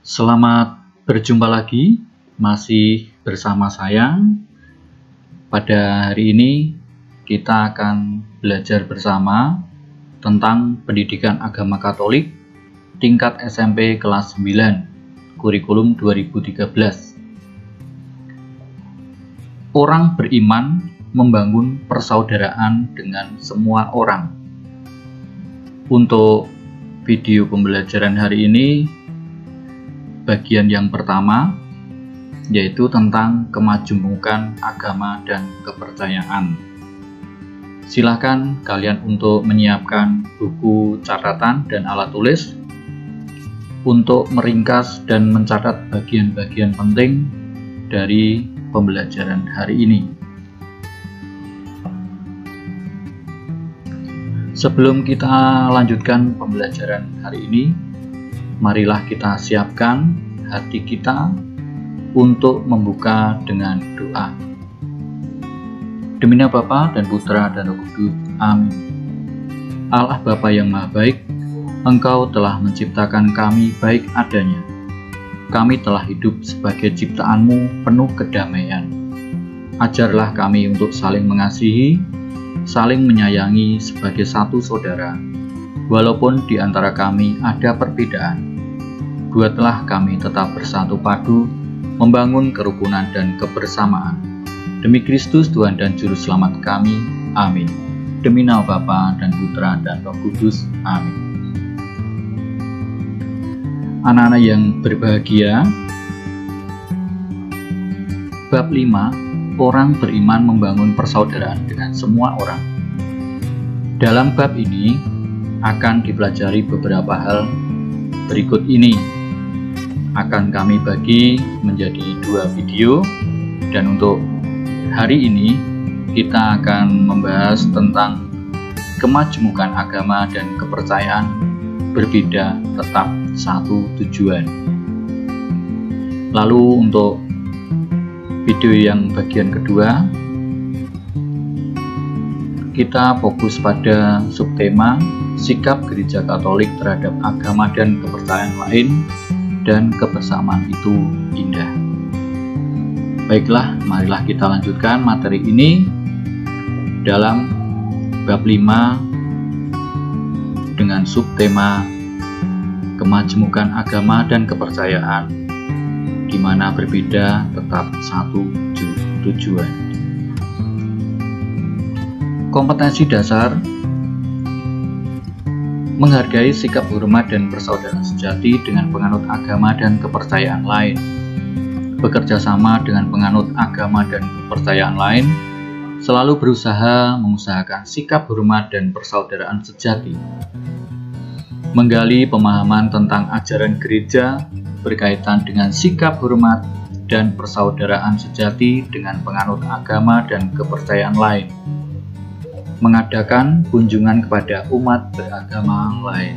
Selamat berjumpa lagi, masih bersama saya. Pada hari ini kita akan belajar bersama tentang pendidikan agama Katolik tingkat SMP kelas 9, kurikulum 2013. Orang beriman membangun persaudaraan dengan semua orang. Untuk video pembelajaran hari ini, bagian yang pertama yaitu tentang kemajemukan agama dan kepercayaan. Silakan kalian untuk menyiapkan buku catatan dan alat tulis untuk meringkas dan mencatat bagian-bagian penting dari pembelajaran hari ini. Sebelum kita lanjutkan pembelajaran hari ini, marilah kita siapkan hati kita untuk membuka dengan doa. Demi nama Bapa dan Putra dan Roh Kudus. Amin. Allah Bapa yang Maha Baik, Engkau telah menciptakan kami baik adanya. Kami telah hidup sebagai ciptaan-Mu penuh kedamaian. Ajarlah kami untuk saling mengasihi, saling menyayangi sebagai satu saudara, walaupun di antara kami ada perbedaan. Buatlah kami tetap bersatu padu, membangun kerukunan dan kebersamaan. Demi Kristus Tuhan dan Juru Selamat kami. Amin. Demi nama Bapa dan Putra dan Roh Kudus. Amin. Anak-anak yang berbahagia, bab 5, orang beriman membangun persaudaraan dengan semua orang. Dalam bab ini akan dipelajari beberapa hal berikut ini. Akan kami bagi menjadi 2 video, dan untuk hari ini kita akan membahas tentang kemajemukan agama dan kepercayaan berbeda tetap satu tujuan. Lalu untuk video yang bagian kedua, kita fokus pada subtema sikap Gereja Katolik terhadap agama dan kepercayaan lain, dan kebersamaan itu indah. Baiklah, marilah kita lanjutkan materi ini dalam bab 5 dengan subtema kemajemukan agama dan kepercayaan, di mana berbeda tetap satu tujuan. Kompetensi dasar: menghargai sikap hormat dan persaudaraan sejati dengan penganut agama dan kepercayaan lain. Bekerja sama dengan penganut agama dan kepercayaan lain, selalu berusaha mengusahakan sikap hormat dan persaudaraan sejati. Menggali pemahaman tentang ajaran gereja berkaitan dengan sikap hormat dan persaudaraan sejati dengan penganut agama dan kepercayaan lain. Mengadakan kunjungan kepada umat beragama lain.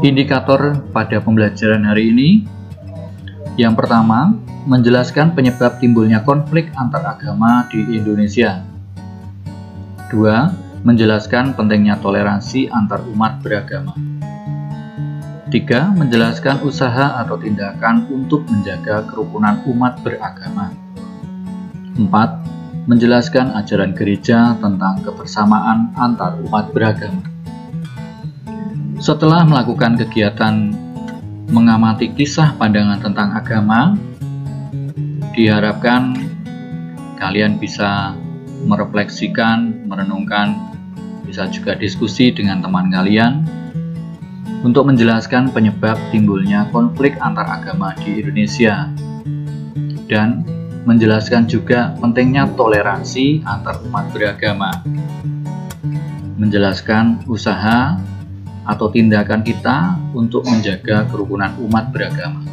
Indikator pada pembelajaran hari ini: yang pertama, menjelaskan penyebab timbulnya konflik antar agama di Indonesia. 2. Menjelaskan pentingnya toleransi antar umat beragama. 3. Menjelaskan usaha atau tindakan untuk menjaga kerukunan umat beragama. 4. Menjelaskan ajaran gereja tentang kebersamaan antar umat beragama. Setelah melakukan kegiatan mengamati kisah pandangan tentang agama, diharapkan kalian bisa merefleksikan, merenungkan, bisa juga diskusi dengan teman kalian untuk menjelaskan penyebab timbulnya konflik antar agama di Indonesia, dan menjelaskan juga pentingnya toleransi antar umat beragama. Menjelaskan usaha atau tindakan kita untuk menjaga kerukunan umat beragama.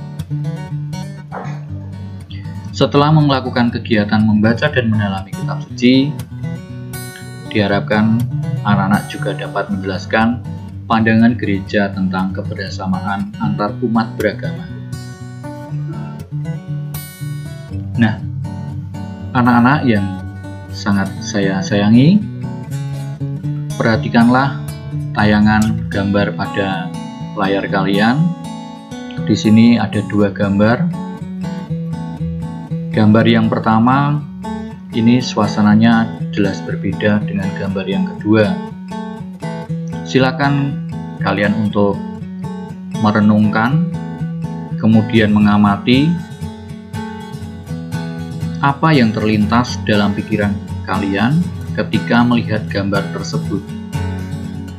Setelah melakukan kegiatan membaca dan mendalami kitab suci, diharapkan anak-anak juga dapat menjelaskan pandangan gereja tentang kebersamaan antar umat beragama. Nah, anak-anak yang sangat saya sayangi, perhatikanlah tayangan gambar pada layar kalian. Di sini ada dua gambar. Gambar yang pertama ini suasananya jelas berbeda dengan gambar yang kedua. Silakan kalian untuk merenungkan, kemudian mengamati apa yang terlintas dalam pikiran kalian ketika melihat gambar tersebut.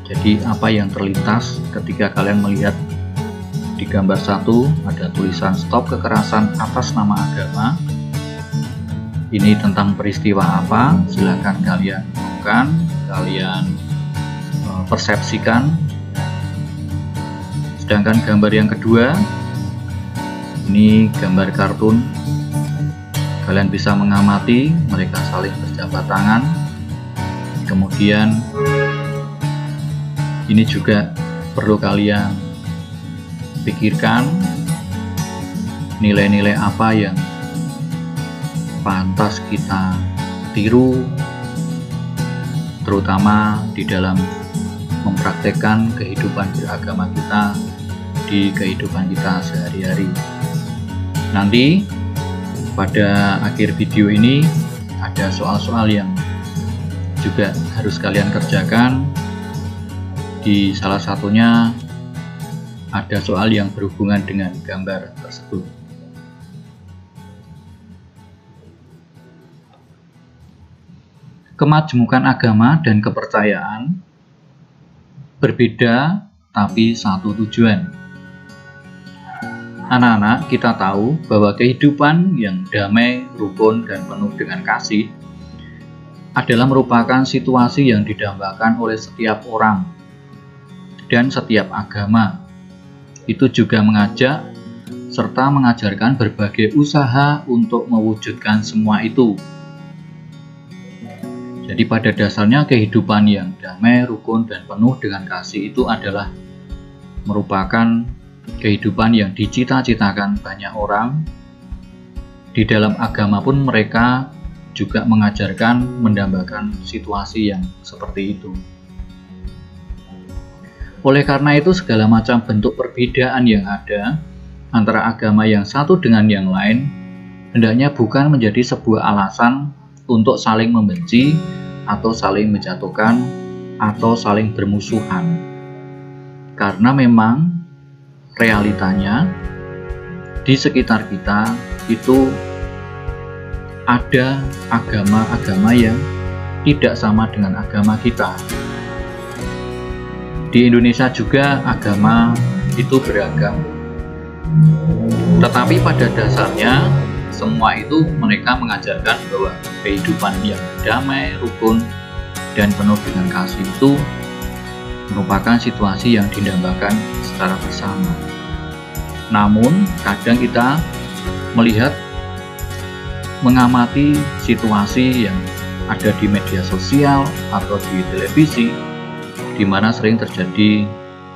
Jadi apa yang terlintas ketika kalian melihat di gambar 1 ada tulisan stop kekerasan atas nama agama. Ini tentang peristiwa apa? Silakan kalian renungkan, kalian persepsikan. Sedangkan gambar yang kedua, ini gambar kartun. Kalian bisa mengamati mereka saling berjabat tangan. Kemudian ini juga perlu kalian pikirkan nilai-nilai apa yang pantas kita tiru, terutama di dalam mempraktekkan kehidupan beragama kita di kehidupan kita sehari-hari. Nanti pada akhir video ini ada soal-soal yang juga harus kalian kerjakan. Di salah satunya ada soal yang berhubungan dengan gambar tersebut. Kemajemukan agama dan kepercayaan berbeda tapi satu tujuan. Anak-anak, kita tahu bahwa kehidupan yang damai, rukun, dan penuh dengan kasih adalah merupakan situasi yang didambakan oleh setiap orang dan setiap agama. Itu juga mengajak serta mengajarkan berbagai usaha untuk mewujudkan semua itu. Jadi pada dasarnya kehidupan yang damai, rukun, dan penuh dengan kasih itu adalah merupakan kehidupan yang dicita-citakan banyak orang. Di dalam agama pun mereka juga mengajarkan, mendambakan situasi yang seperti itu. Oleh karena itu, segala macam bentuk perbedaan yang ada antara agama yang satu dengan yang lain hendaknya bukan menjadi sebuah alasan untuk saling membenci atau saling menjatuhkan atau saling bermusuhan. Karena memang realitanya di sekitar kita itu ada agama-agama yang tidak sama dengan agama kita. Di Indonesia juga agama itu beragam. Tetapi pada dasarnya semua itu mereka mengajarkan bahwa kehidupan yang damai, rukun, dan penuh dengan kasih itu merupakan situasi yang didambakan secara bersama. Namun kadang kita melihat, mengamati situasi yang ada di media sosial atau di televisi, di mana sering terjadi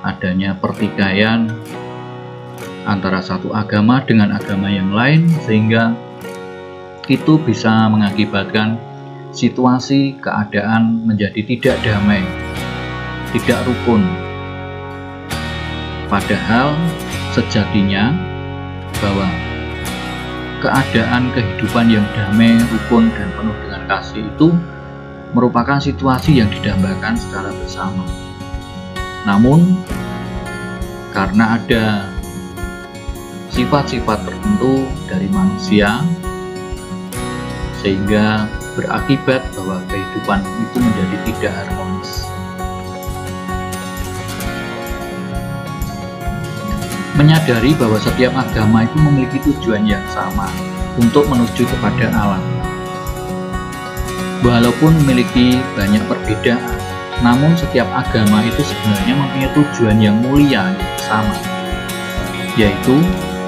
adanya pertikaian antara satu agama dengan agama yang lain, sehingga itu bisa mengakibatkan situasi keadaan menjadi tidak damai, tidak rukun. Padahal sejatinya bahwa keadaan kehidupan yang damai, rukun, dan penuh dengan kasih itu merupakan situasi yang didambakan secara bersama. Namun karena ada sifat-sifat tertentu dari manusia sehingga berakibat bahwa kehidupan itu menjadi tidak harmonis. Menyadari bahwa setiap agama itu memiliki tujuan yang sama untuk menuju kepada Allah. Walaupun memiliki banyak perbedaan, namun setiap agama itu sebenarnya mempunyai tujuan yang mulia yang sama, yaitu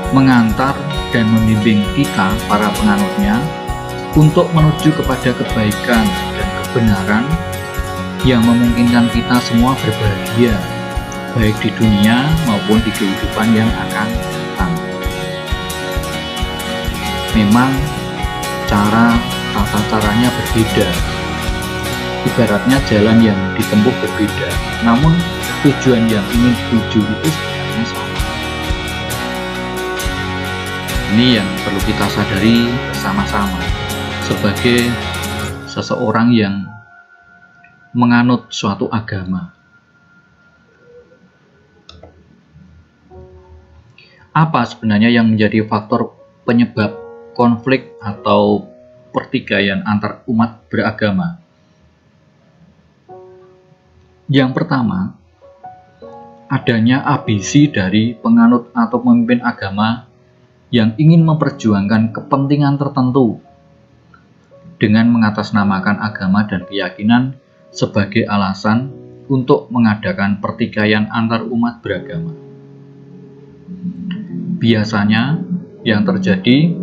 mengantar dan membimbing kita, para penganutnya, untuk menuju kepada kebaikan dan kebenaran yang memungkinkan kita semua berbahagia, baik di dunia maupun di kehidupan yang akan datang. Memang tata caranya berbeda, ibaratnya jalan yang ditempuh berbeda, namun tujuan yang ingin dituju itu tugasnya sama. Ini yang perlu kita sadari bersama-sama sebagai seseorang yang menganut suatu agama. Apa sebenarnya yang menjadi faktor penyebab konflik atau pertikaian antar umat beragama? Yang pertama, adanya ambisi dari penganut atau pemimpin agama yang ingin memperjuangkan kepentingan tertentu dengan mengatasnamakan agama dan keyakinan sebagai alasan untuk mengadakan pertikaian antar umat beragama. Biasanya yang terjadi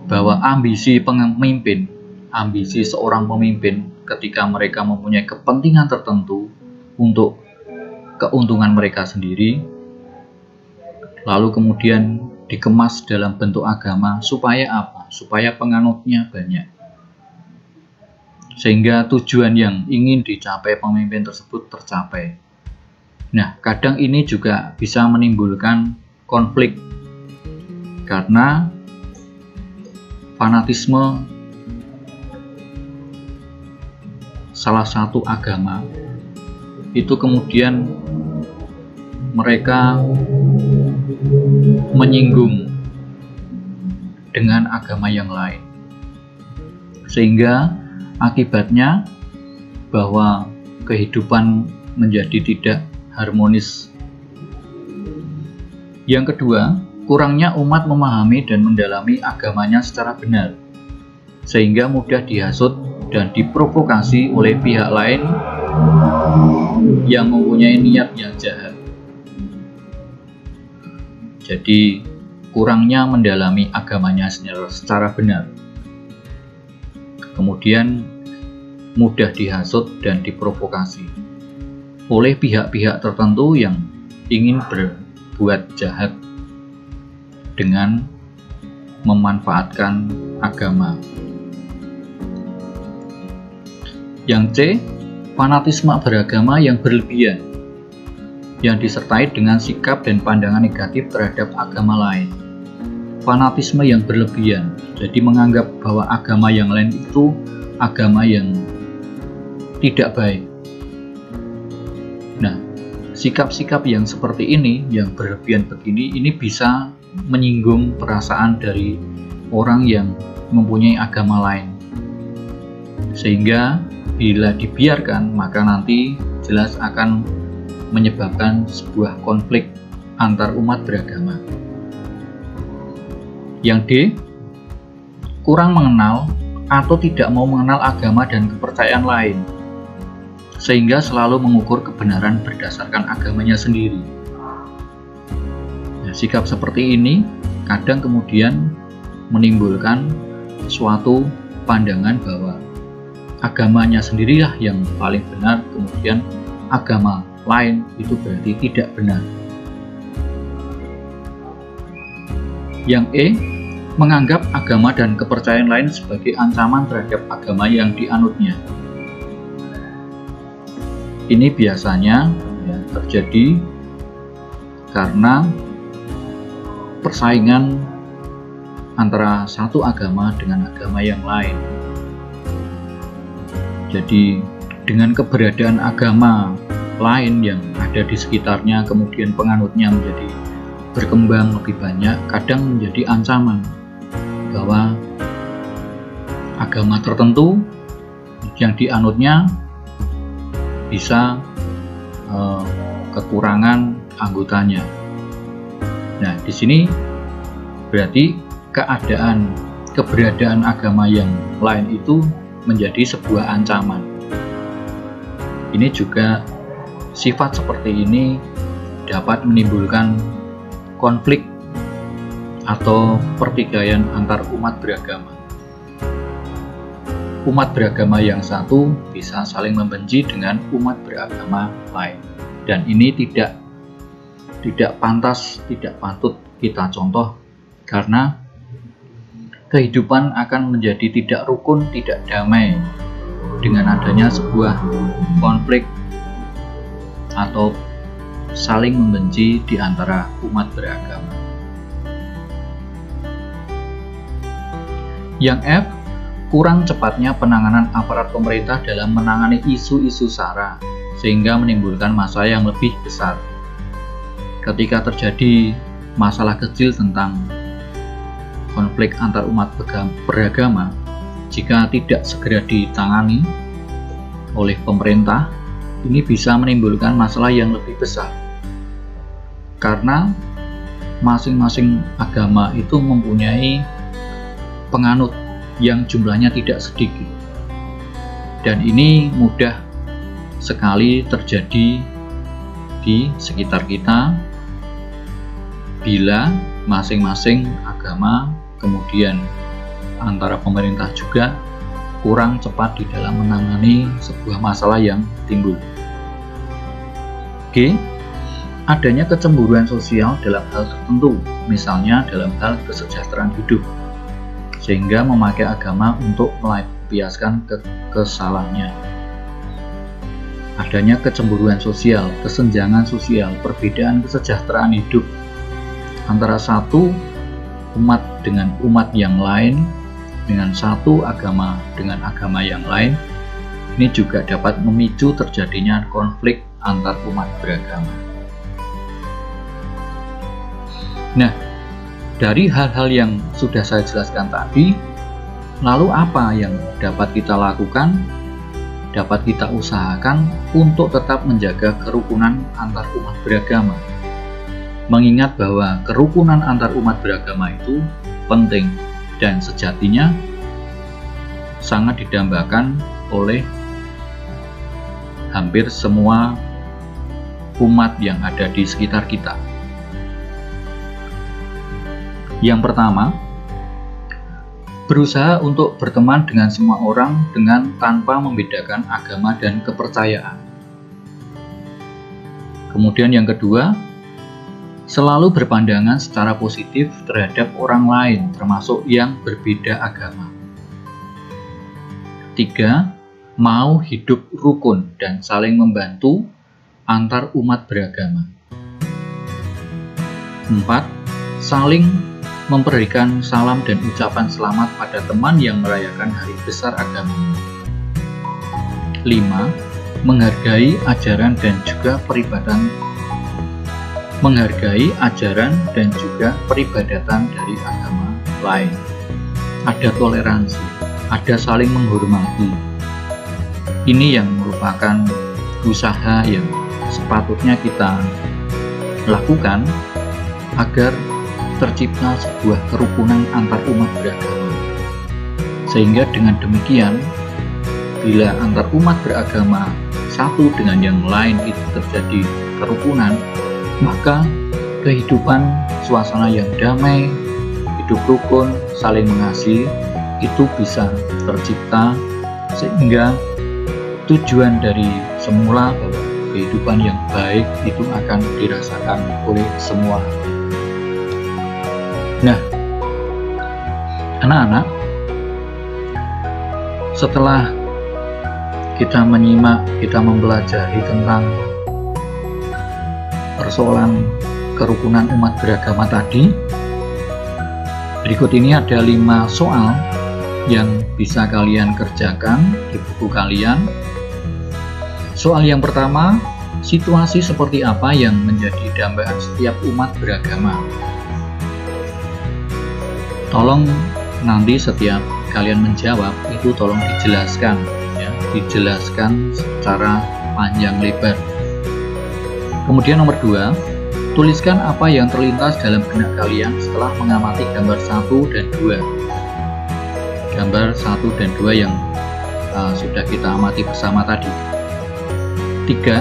bahwa ambisi pemimpin, ambisi seorang pemimpin ketika mereka mempunyai kepentingan tertentu untuk keuntungan mereka sendiri, lalu kemudian dikemas dalam bentuk agama supaya apa? Supaya penganutnya banyak. Sehingga tujuan yang ingin dicapai pemimpin tersebut tercapai. Nah, kadang ini juga bisa menimbulkan konflik karena fanatisme salah satu agama itu kemudian mereka menyinggung dengan agama yang lain, sehingga akibatnya bahwa kehidupan menjadi tidak harmonis. Yang kedua, kurangnya umat memahami dan mendalami agamanya secara benar, sehingga mudah dihasut dan diprovokasi oleh pihak lain yang mempunyai niat yang jahat. Jadi, kurangnya mendalami agamanya secara benar. Kemudian, mudah dihasut dan diprovokasi oleh pihak-pihak tertentu yang ingin berbuat jahat dengan memanfaatkan agama. Yang C, fanatisme beragama yang berlebihan, yang disertai dengan sikap dan pandangan negatif terhadap agama lain. Fanatisme yang berlebihan, jadi menganggap bahwa agama yang lain itu agama yang tidak baik. Nah, sikap-sikap yang seperti ini, yang berlebihan begini, ini bisa menyinggung perasaan dari orang yang mempunyai agama lain. Sehingga bila dibiarkan, maka nanti jelas akan menyebabkan sebuah konflik antar umat beragama. Yang D, kurang mengenal atau tidak mau mengenal agama dan kepercayaan lain, sehingga selalu mengukur kebenaran berdasarkan agamanya sendiri. Nah, sikap seperti ini kadang kemudian menimbulkan suatu pandangan bahwa agamanya sendirilah yang paling benar, kemudian agama lain itu berarti tidak benar. Yang E, menganggap agama dan kepercayaan lain sebagai ancaman terhadap agama yang dianutnya. Ini biasanya terjadi karena persaingan antara satu agama dengan agama yang lain. Jadi dengan keberadaan agama lain yang ada di sekitarnya, kemudian penganutnya menjadi berkembang lebih banyak, kadang menjadi ancaman bahwa agama tertentu yang dianutnya bisa kekurangan anggotanya. Nah, di sini berarti keberadaan agama yang lain itu menjadi sebuah ancaman. Ini juga sifat seperti ini dapat menimbulkan konflik atau pertikaian antar umat beragama. Umat beragama yang satu bisa saling membenci dengan umat beragama lain, dan ini tidak pantas, tidak patut kita contoh, karena kehidupan akan menjadi tidak rukun, tidak damai dengan adanya sebuah konflik atau saling membenci di antara umat beragama. Yang F, kurang cepatnya penanganan aparat pemerintah dalam menangani isu-isu SARA, sehingga menimbulkan masalah yang lebih besar. Ketika terjadi masalah kecil tentang konflik antar umat beragama, jika tidak segera ditangani oleh pemerintah, ini bisa menimbulkan masalah yang lebih besar. Karena masing-masing agama itu mempunyai penganut yang jumlahnya tidak sedikit. Dan ini mudah sekali terjadi di sekitar kita bila masing-masing agama, kemudian antara pemerintah juga kurang cepat di dalam menangani sebuah masalah yang timbul. G, adanya kecemburuan sosial dalam hal tertentu, misalnya dalam hal kesejahteraan hidup, sehingga memakai agama untuk melampiaskan kesalahannya. Adanya kecemburuan sosial, kesenjangan sosial, perbedaan kesejahteraan hidup antara satu umat dengan umat yang lain, dengan satu agama dengan agama yang lain, ini juga dapat memicu terjadinya konflik antar umat beragama. Nah, dari hal-hal yang sudah saya jelaskan tadi, lalu apa yang dapat kita lakukan, dapat kita usahakan untuk tetap menjaga kerukunan antar umat beragama? Mengingat bahwa kerukunan antar umat beragama itu penting dan sejatinya sangat didambakan oleh hampir semua umat yang ada di sekitar kita. Yang pertama, berusaha untuk berteman dengan semua orang dengan tanpa membedakan agama dan kepercayaan. Kemudian yang kedua, selalu berpandangan secara positif terhadap orang lain, termasuk yang berbeda agama. Tiga, mau hidup rukun dan saling membantu antar umat beragama. 4. Saling memberikan salam dan ucapan selamat pada teman yang merayakan hari besar agamanya. 5. Menghargai ajaran dan juga peribadatan dari agama lain. Ada toleransi, ada saling menghormati. Ini yang merupakan usaha yang sepatutnya kita lakukan agar tercipta sebuah kerukunan antar umat beragama. Sehingga dengan demikian, bila antar umat beragama satu dengan yang lain itu terjadi kerukunan, maka kehidupan suasana yang damai, hidup rukun, saling mengasihi itu bisa tercipta, sehingga tujuan dari semula bahwa kehidupan yang baik itu akan dirasakan oleh semua. Nah, anak-anak, setelah kita menyimak, kita mempelajari tentang persoalan kerukunan umat beragama tadi, berikut ini ada 5 soal yang bisa kalian kerjakan di buku kalian. Soal yang pertama, situasi seperti apa yang menjadi dambaan setiap umat beragama? Tolong nanti setiap kalian menjawab itu tolong dijelaskan, ya, dijelaskan secara panjang lebar. Kemudian nomor 2, tuliskan apa yang terlintas dalam benak kalian setelah mengamati gambar 1 dan 2. Gambar 1 dan 2 yang sudah kita amati bersama tadi. 3,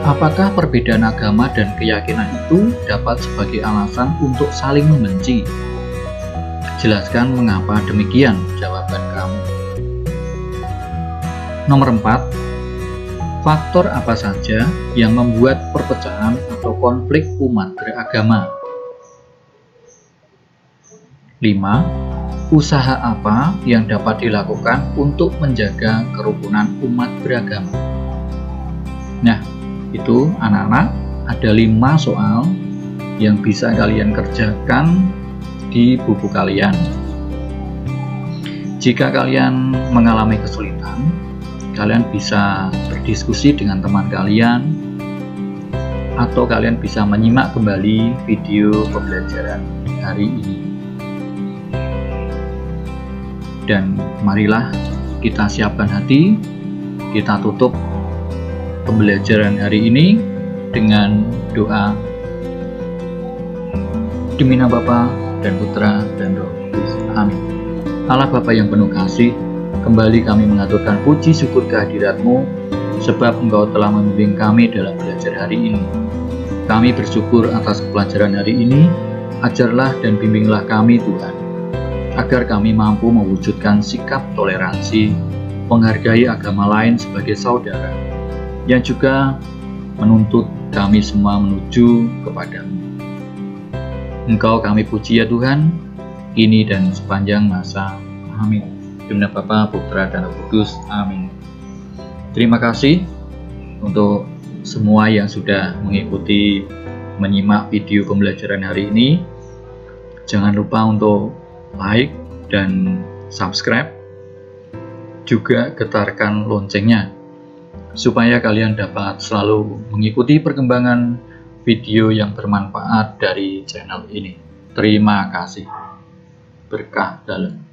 apakah perbedaan agama dan keyakinan itu dapat sebagai alasan untuk saling membenci? Jelaskan mengapa demikian jawaban kamu. Nomor 4, faktor apa saja yang membuat perpecahan atau konflik umat beragama? 5, usaha apa yang dapat dilakukan untuk menjaga kerukunan umat beragama? Nah, itu anak-anak ada 5 soal yang bisa kalian kerjakan di buku kalian. Jika kalian mengalami kesulitan, kalian bisa berdiskusi dengan teman kalian, atau kalian bisa menyimak kembali video pembelajaran hari ini. Dan marilah kita siapkan hati, kita tutup pembelajaran hari ini dengan doa. Demi nama Bapa dan Putra dan Roh Kudus. Amin. Allah Bapa yang penuh kasih, kembali kami mengaturkan puji syukur kehadirat-Mu, sebab Engkau telah membimbing kami dalam belajar hari ini. Kami bersyukur atas pelajaran hari ini. Ajarlah dan bimbinglah kami Tuhan, agar kami mampu mewujudkan sikap toleransi, menghargai agama lain sebagai saudara, yang juga menuntut kami semua menuju kepada-Mu. Engkau kami puji ya Tuhan, kini dan sepanjang masa. Amin. Demi nama Bapa, Putra, dan Roh Kudus. Amin. Terima kasih untuk semua yang sudah mengikuti menyimak video pembelajaran hari ini. Jangan lupa untuk like dan subscribe, juga getarkan loncengnya supaya kalian dapat selalu mengikuti perkembangan video yang bermanfaat dari channel ini. Terima kasih. Berkah dalam.